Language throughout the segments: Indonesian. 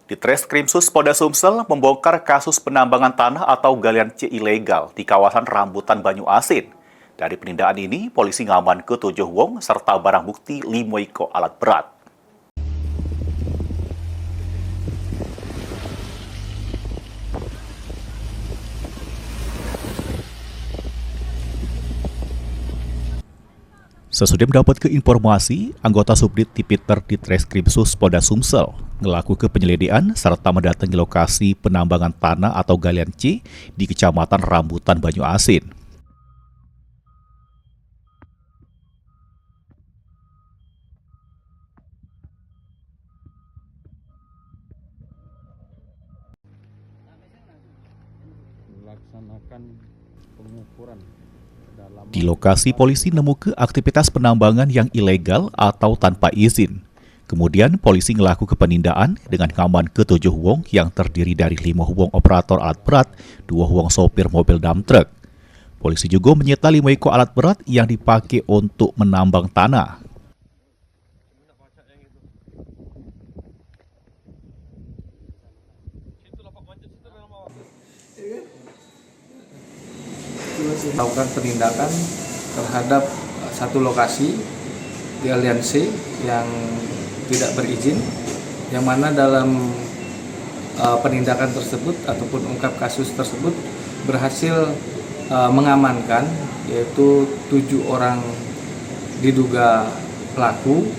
Ditreskrimsus Polda Sumsel membongkar kasus penambangan tanah atau galian C ilegal di kawasan Rambutan Banyu Asin. Dari penindaan ini, polisi ngaman ke-7 wong serta barang bukti 5 alat berat. Sesudah mendapat informasi, anggota Subdit Tipiter Ditreskrimsus Polda Sumsel ngelaku ke penyelidikan serta mendatangi lokasi penambangan tanah atau galian C di Kecamatan Rambutan Banyu Asin. Melaksanakan pengukuran. Di lokasi, polisi nemu aktivitas penambangan yang ilegal atau tanpa izin. Kemudian, polisi ngelaku ke penindaan dengan ngaman ke-7 wong yang terdiri dari 5 wong operator alat berat, 2 wong sopir mobil dump truck. Polisi juga menyita 5 alat berat yang dipakai untuk menambang tanah. Melakukan penindakan terhadap satu lokasi di aliansi yang tidak berizin, yang mana dalam penindakan tersebut ataupun ungkap kasus tersebut berhasil mengamankan yaitu 7 orang diduga pelaku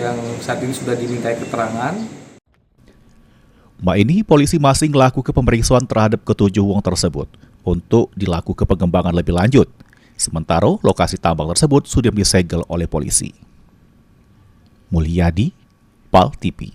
yang saat ini sudah dimintai keterangan. Ini polisi masih ngelaku ke pemeriksaan terhadap ke-7 wong tersebut untuk dilakukan pengembangan lebih lanjut. Sementara lokasi tambang tersebut sudah disegel oleh polisi. Mulyadi, PAL TV.